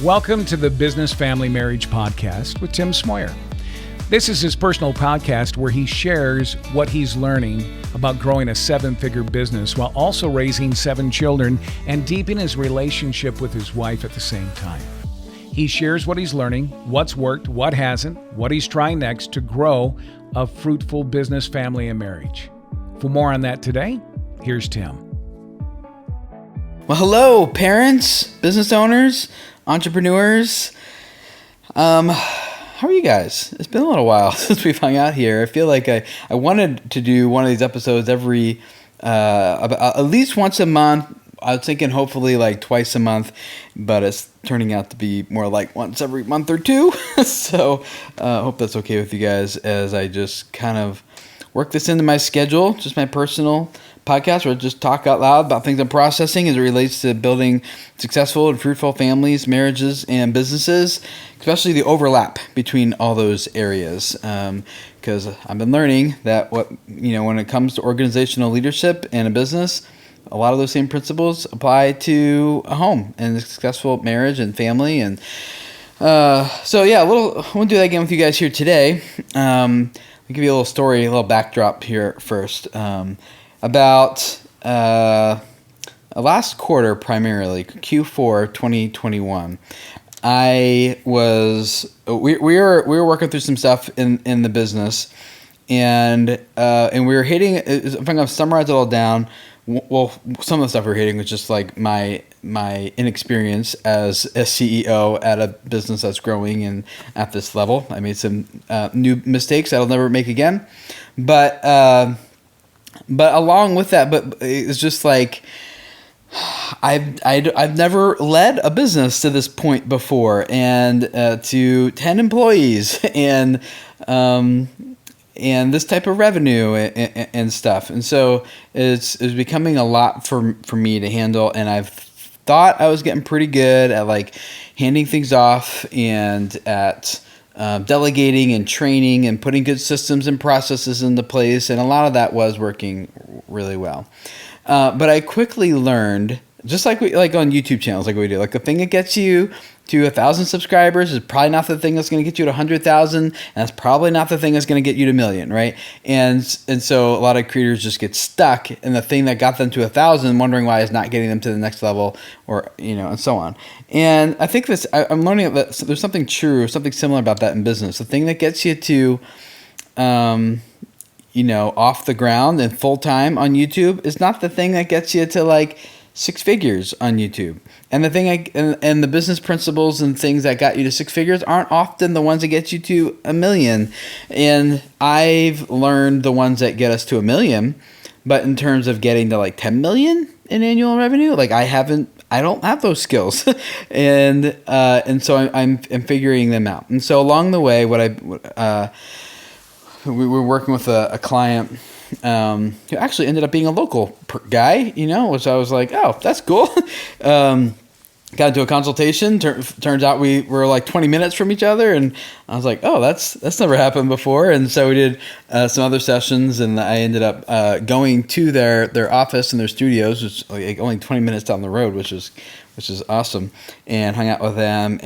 Welcome to the Business Family Marriage Podcast with Tim Smoyer. This is his personal podcast where he shares what he's learning about growing a seven-figure business while also raising 7 children and deepening his relationship with his wife at the same time. He shares what he's learning, what's worked, what hasn't, what he's trying next to grow a fruitful business, family, and marriage. For more on that today, here's Tim. Well, hello, parents, business owners, entrepreneurs. How are you guys? It's been a little while since we've hung out here. I feel like I wanted to do one of these episodes every, at least once a month. I was thinking hopefully like twice a month, but it's turning out to be more like once every month or two. So I hope that's okay with you guys as I just kind of work this into my schedule, just my personal podcast where I just talk out loud about things I'm processing as it relates to building successful and fruitful families, marriages, and businesses, especially the overlap between all those areas. Because I've been learning that when it comes to organizational leadership and a business, a lot of those same principles apply to a home and a successful marriage and family. And I want to do that again with you guys here today. I'll give you a little story, a little backdrop here first. About last quarter, primarily Q4 2021, we were working through some stuff in the business, and we were hitting. If I'm gonna summarize it all down, well, some of the stuff we were hitting was just like my inexperience as a CEO at a business that's growing and at this level. I made some new mistakes I'll never make again, but along with that, it's just like I've never led a business to this point before, and to 10 employees and this type of revenue and stuff, and so it's becoming a lot for me to handle, and I've thought I was getting pretty good at like handing things off and at delegating and training and putting good systems and processes into place, and a lot of that was working really well. But I quickly learned, just like on YouTube channels, like we do, like the thing that gets you to 1,000 subscribers is probably not the thing that's going to get you to 100,000, and that's probably not the thing that's going to get you to 1 million, right? And so a lot of creators just get stuck in the thing that got them to 1,000, wondering why it's not getting them to the next level, or and so on. And I think I'm learning that there's something something similar about that in business. The thing that gets you to off the ground and full time on YouTube is not the thing that gets you to like 6 figures on YouTube. And the thing and the business principles and things that got you to 6 figures aren't often the ones that get you to 1 million. And I've learned the ones that get us to 1 million, but in terms of getting to like 10 million in annual revenue, like I don't have those skills. and so I'm figuring them out. And so along the way, we were working with a client who actually ended up being a local guy, which I was like, oh, that's cool. Got into a consultation. Turns out we were like 20 minutes from each other, and I was like, oh, that's never happened before. And so we did some other sessions, and I ended up going to their office and their studios, which like only 20 minutes down the road, which is awesome, and hung out with them.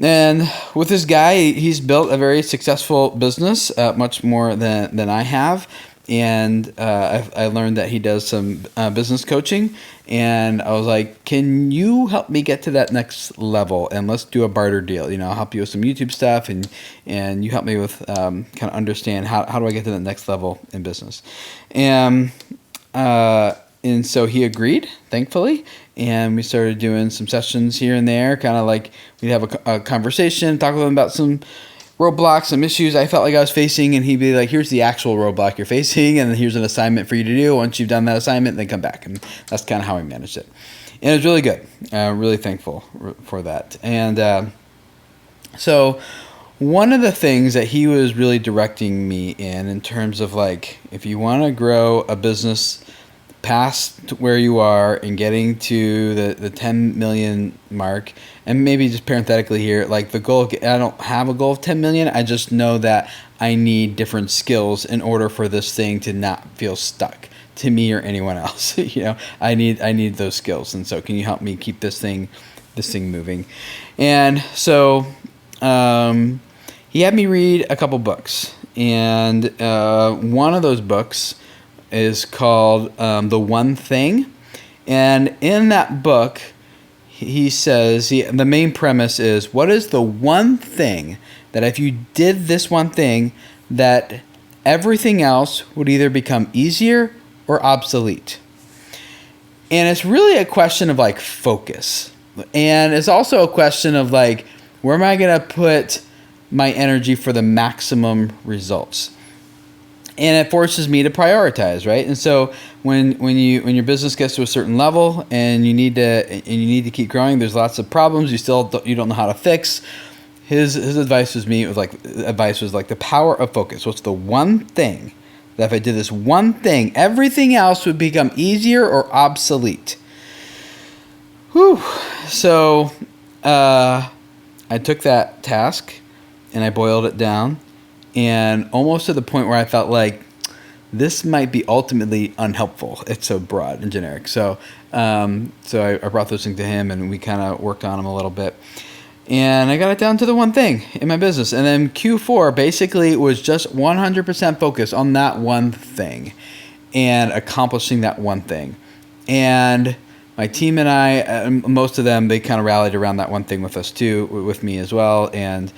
And with this guy, he's built a very successful business, much more than I have. And I learned that he does some business coaching. And I was like, can you help me get to that next level? And let's do a barter deal. I'll help you with some YouTube stuff, and you help me with kind of understand how do I get to the next level in business. And so he agreed, thankfully, and we started doing some sessions here and there, kind of like we'd have a conversation, talk with him about some roadblocks, some issues I felt like I was facing, and he'd be like, here's the actual roadblock you're facing, and here's an assignment for you to do. Once you've done that assignment, then come back. And that's kind of how I managed it. And it was really good. Really thankful for that. And so one of the things that he was really directing me in terms of like, if you want to grow a business past where you are and getting to the 10 million mark, and maybe just parenthetically here, like the goal, I don't have a goal of 10 million. I just know that I need different skills in order for this thing to not feel stuck to me or anyone else. I need those skills. And so can you help me keep this thing this thing moving. And so he had me read a couple books. And one of those books is called The One Thing. And in that book, he says, the main premise is, what is the one thing that if you did this one thing, that everything else would either become easier or obsolete? And it's really a question of like focus. And it's also a question of like, where am I going to put my energy for the maximum results? And it forces me to prioritize, right? And so when your business gets to a certain level and you need to keep growing, there's lots of problems you don't know how to fix. His advice was like the power of focus. What's the one thing that if I did this one thing, everything else would become easier or obsolete? Whew. So I took that task and I boiled it down, and almost to the point where I felt like this might be ultimately unhelpful. It's so broad and generic. So I brought those things to him, and we kind of worked on them a little bit. And I got it down to the one thing in my business. And then Q4 basically was just 100% focus on that one thing and accomplishing that one thing. And my team and I, most of them, they kind of rallied around that one thing with us too, with me as well. And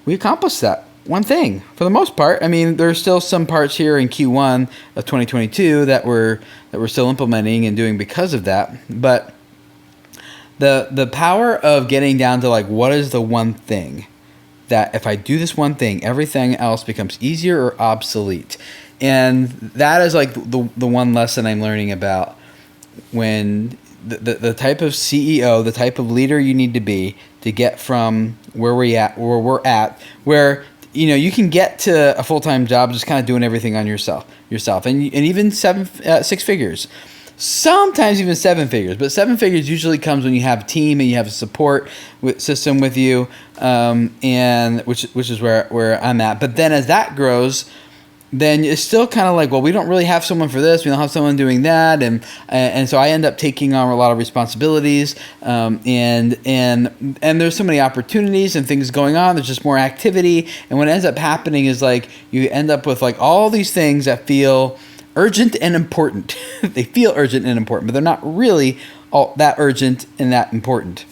we accomplished that one thing for the most part. I mean, there's still some parts here in Q1 of 2022 that we're still implementing and doing because of that. But the power of getting down to like, what is the one thing that if I do this one thing, everything else becomes easier or obsolete? And that is like the one lesson I'm learning about when the type of CEO, the type of leader you need to be to get from where we're at, where you can get to a full-time job just kind of doing everything on yourself, and even 6 figures. Sometimes even 7 figures, but 7 figures usually comes when you have a team and you have a support system with you, and which is where I'm at. But then as that grows, then it's still kind of like, well, we don't really have someone for this, we don't have someone doing that, and so I end up taking on a lot of responsibilities, and there's so many opportunities and things going on. There's just more activity, and what ends up happening is like you end up with like all these things that feel urgent and important. They feel urgent and important, but they're not really all that urgent and that important.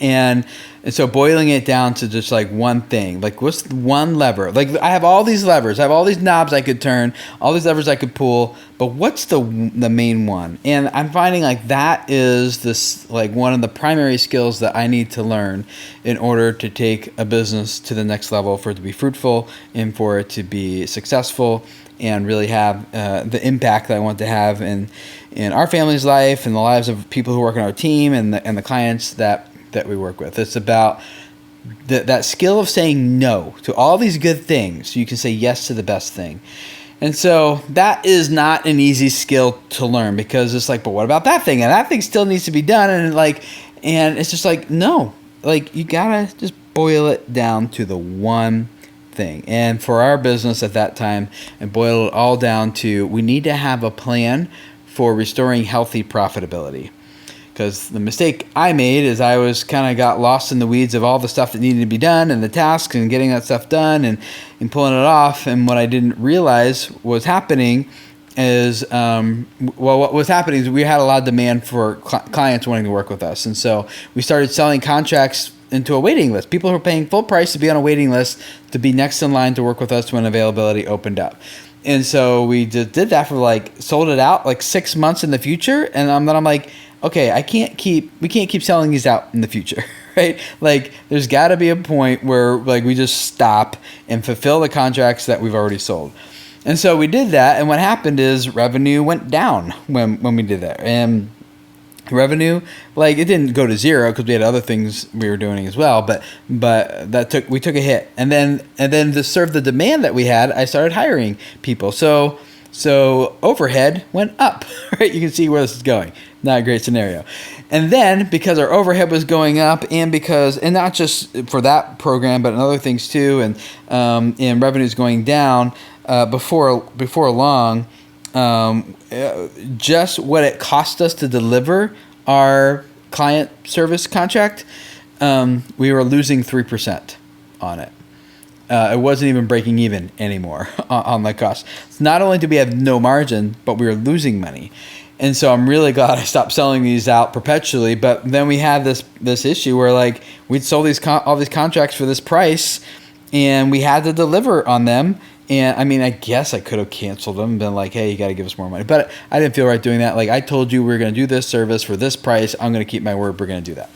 And so boiling it down to just like one thing, like what's the one lever? Like I have all these levers, I have all these knobs I could turn, all these levers I could pull, but what's the main one? And I'm finding like that is this like one of the primary skills that I need to learn in order to take a business to the next level, for it to be fruitful and for it to be successful and really have the impact that I want to have in our family's life and the lives of people who work on our team and the clients that we work with. It's about that skill of saying no to all these good things so you can say yes to the best thing. And so that is not an easy skill to learn, because it's like, but what about that thing? And that thing still needs to be done. And it's just like, no, like you gotta just boil it down to the one thing. And for our business at that time, and boil it all down to, we need to have a plan for restoring healthy profitability. Because the mistake I made is I was kind of got lost in the weeds of all the stuff that needed to be done and the tasks and getting that stuff done and pulling it off. And what I didn't realize was happening is, what was happening is we had a lot of demand for clients wanting to work with us. And so we started selling contracts into a waiting list. People who are paying full price to be on a waiting list to be next in line to work with us when availability opened up. And so we just did that for sold it out 6 months in the future. And then I'm like, okay, we can't keep selling these out in the future, right? Like there's got to be a point where we just stop and fulfill the contracts that we've already sold. And so we did that. And what happened is revenue went down when we did that. And revenue, it didn't go to zero because we had other things we were doing as well, but we took a hit. And then to serve the demand that we had, I started hiring people. So overhead went up, right? You can see where this is going. Not a great scenario. And then because our overhead was going up, and not just for that program, but in other things too, and revenue's going down, before long, just what it cost us to deliver our client service contract, we were losing 3% on it. It wasn't even breaking even anymore on the cost. So not only did we have no margin, but we were losing money. And so I'm really glad I stopped selling these out perpetually. But then we had this issue where like we'd sold all these contracts for this price, and we had to deliver on them. And I mean, I guess I could have canceled them and been like, hey, you got to give us more money. But I didn't feel right doing that. Like, I told you we were going to do this service for this price. I'm going to keep my word. We're going to do that.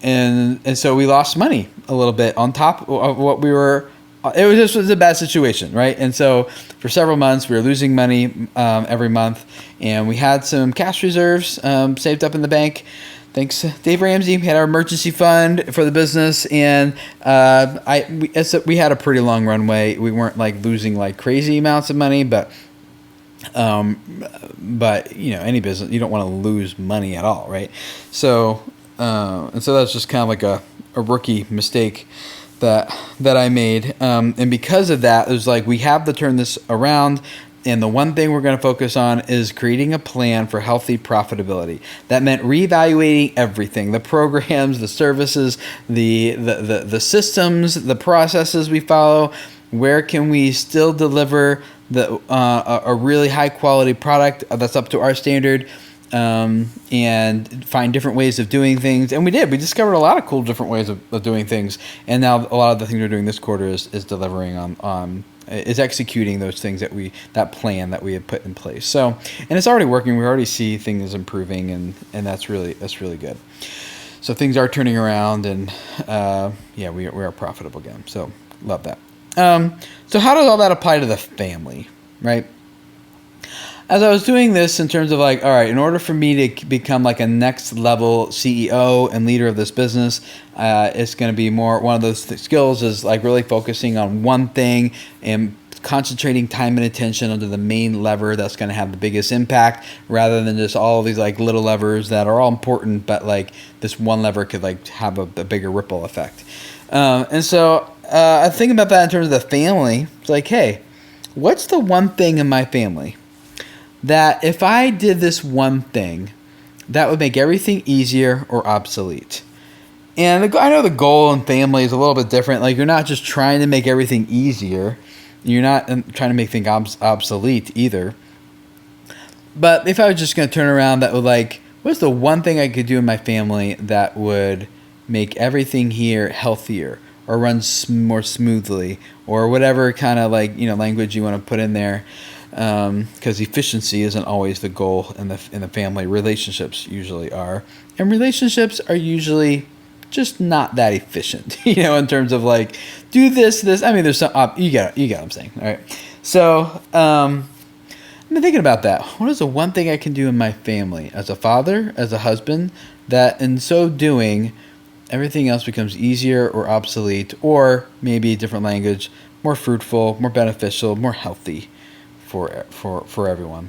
And so we lost money a little bit on top of what we were. It was a bad situation, right? And so for several months, we were losing money every month. And we had some cash reserves saved up in the bank. Thanks, Dave Ramsey. We had our emergency fund for the business, and we had a pretty long runway. We weren't like losing like crazy amounts of money, but any business, you don't want to lose money at all, right? So and so that's just kind of like a rookie mistake that I made, and because of that, it was like we have to turn this around. And the one thing we're going to focus on is creating a plan for healthy profitability. That meant reevaluating everything: the programs, the services, the systems, the processes we follow. Where can we still deliver a really high quality product that's up to our standard, and find different ways of doing things. And we did. We discovered a lot of cool different ways of doing things. And now a lot of the things we're doing this quarter is delivering on is executing those things that plan that we had put in place. So, and it's already working. We already see things improving, and that's really good. So things are turning around, and we are profitable again. So love that. So how does all that apply to the family, right? As I was doing this in terms of like, all right, in order for me to become like a next level CEO and leader of this business, it's going to be more, one of those skills is like really focusing on one thing and concentrating time and attention onto the main lever that's going to have the biggest impact, rather than just all of these like little levers that are all important, but like this one lever could like have a bigger ripple effect. And so I think about that in terms of the family. It's like, hey, what's the one thing in my family that if I did this one thing, that would make everything easier or obsolete? And I know the goal in family is a little bit different. Like, you're not just trying to make everything easier. You're not trying to make things obsolete either. But if I was just going to turn around, that would like, what's the one thing I could do in my family that would make everything here healthier or run more smoothly, or whatever kind of like, language you want to put in there. Because efficiency isn't always the goal in the family. Relationships usually are, and relationships are usually just not that efficient. In terms of like, do this. I mean, there's some you get what I'm saying. All right. So I've been thinking about that. What is the one thing I can do in my family as a father, as a husband, that in so doing, everything else becomes easier or obsolete, or maybe a different language, more fruitful, more beneficial, more healthy for everyone.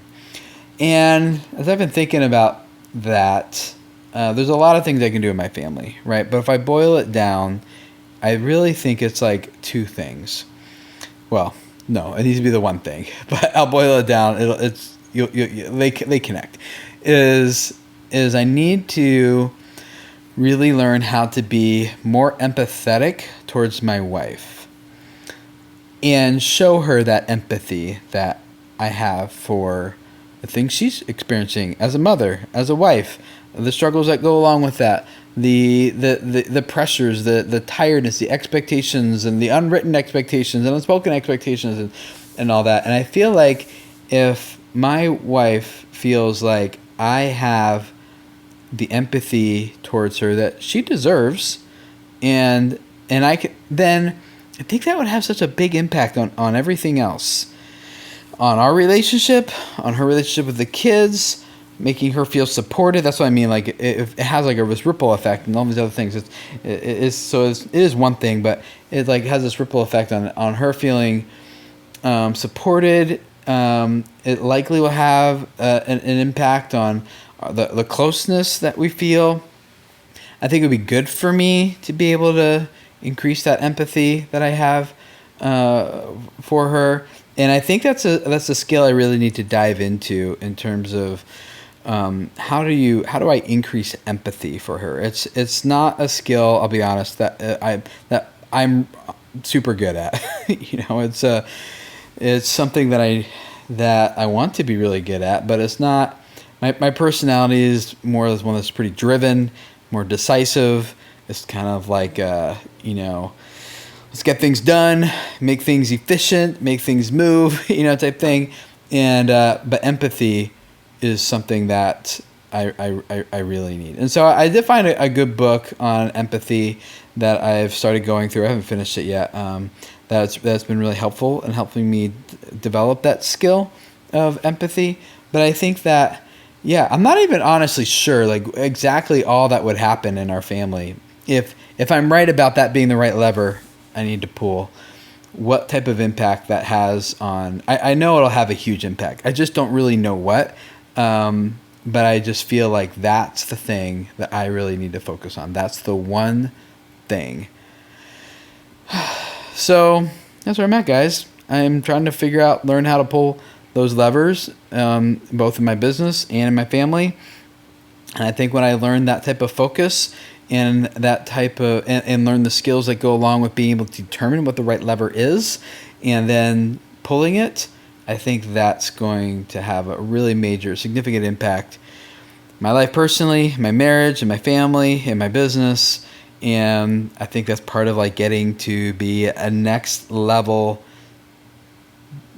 And as I've been thinking about that, there's a lot of things I can do in my family, right? But if I boil it down, I really think it's like two things. Well, no, it needs to be the one thing, but I'll boil it down. They connect. Is I need to really learn how to be more empathetic towards my wife, and show her that empathy that I have for the things she's experiencing as a mother, as a wife, the struggles that go along with that, the pressures, the tiredness, the expectations, and the unwritten expectations and unspoken expectations, and all that. And I feel like if my wife feels like I have the empathy towards her that she deserves, and I can, then I think that would have such a big impact on everything else. On our relationship, on her relationship with the kids, making her feel supported. That's what I mean. Like, it has like this ripple effect and all these other things. It is one thing, but it like has this ripple effect on her feeling supported. It likely will have an impact on the closeness that we feel. I think it would be good for me to be able to increase that empathy that I have for her. And I think that's a skill I really need to dive into in terms of how do I increase empathy for her? It's not a skill, I'll be honest, that I'm super good at. It's something that I want to be really good at, but it's not. My personality is more as one that's pretty driven, more decisive. It's kind of like let's get things done, make things efficient, make things move, type thing. And but empathy is something that I really need. And so I did find a good book on empathy that I've started going through. I haven't finished it yet. That's been really helpful in helping me develop that skill of empathy. But I think that, I'm not even honestly sure like exactly all that would happen in our family if I'm right about that being the right lever I need to pull. What type of impact that has on... I know it'll have a huge impact. I just don't really know what. But I just feel like that's the thing that I really need to focus on. That's the one thing. So that's where I'm at, guys. I'm trying to learn how to pull those levers, both in my business and in my family. And I think when I learn that type of focus and that type of, and learn the skills that go along with being able to determine what the right lever is and then pulling it, I think that's going to have a really major, significant impact in my life personally, my marriage, and my family, and my business. And I think that's part of like getting to be a next level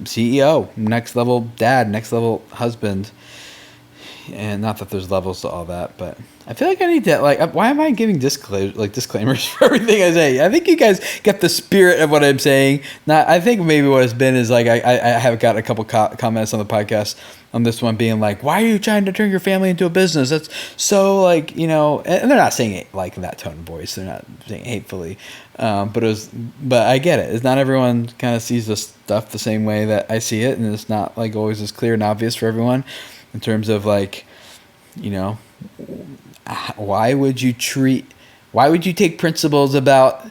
CEO, next level dad, next level husband. And not that there's levels to all that, but I feel like I need to, like, why am I giving disclaimers for everything I say? I think you guys get the spirit of what I'm saying. I think maybe what it's been is like, I have got a couple comments on the podcast on this one being like, why are you trying to turn your family into a business? That's so like, and they're not saying it like in that tone of voice. They're not saying it hatefully. But I get it. It's not everyone kind of sees this stuff the same way that I see it. And it's not like always as clear and obvious for everyone in terms of like, why would you take principles about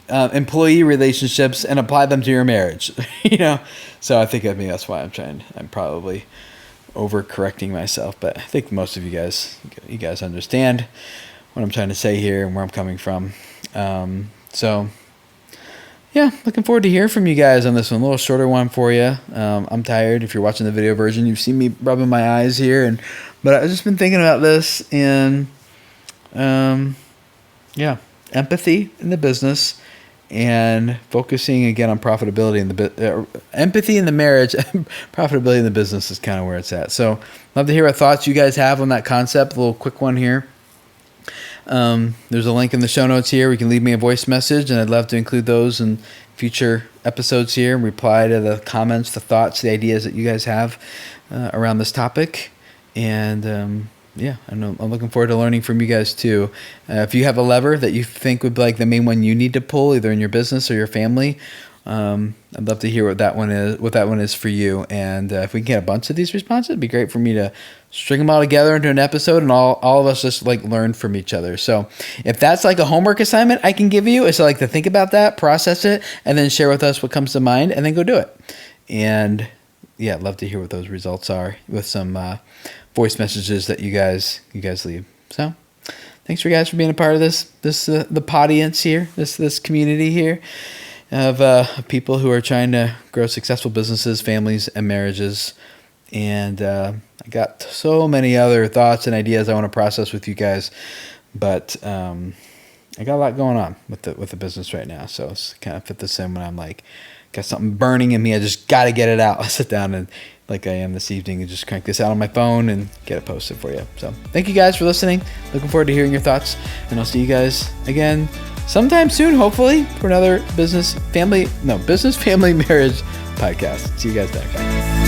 employee relationships and apply them to your marriage? So I think that's why I'm probably overcorrecting myself, but I think most of you guys understand what I'm trying to say here and where I'm coming from. So looking forward to hearing from you guys on this one. A little shorter one for you. I'm tired. If you're watching the video version, you've seen me rubbing my eyes here, but I've just been thinking about this and empathy in the business and focusing again on profitability in the empathy in the marriage, profitability in the business is kind of where it's at. So love to hear what thoughts you guys have on that concept. A little quick one here. There's a link in the show notes here. We can leave me a voice message, and I'd love to include those in future episodes here and reply to the comments, the thoughts, the ideas that you guys have around this topic. And I'm looking forward to learning from you guys too. If you have a lever that you think would be like the main one you need to pull, either in your business or your family, I'd love to hear what that one is for you. And if we can get a bunch of these responses, it'd be great for me to string them all together into an episode and all of us just like learn from each other. So if that's like a homework assignment I can give you, is to like to think about that, process it, and then share with us what comes to mind, and then go do it. And I'd love to hear what those results are with some voice messages that you guys leave. So thanks for guys for being a part of this the audience here, this community here of people who are trying to grow successful businesses, families, and marriages. And I got so many other thoughts and ideas I want to process with you guys, but I got a lot going on with the business right now. So it's kind of fit this in when I'm like, got something burning in me. I just got to get it out. I sit down and like I am this evening and just crank this out on my phone and get it posted for you. So thank you guys for listening. Looking forward to hearing your thoughts, and I'll see you guys again sometime soon, hopefully, for another business, family, marriage podcast. See you guys there. Bye.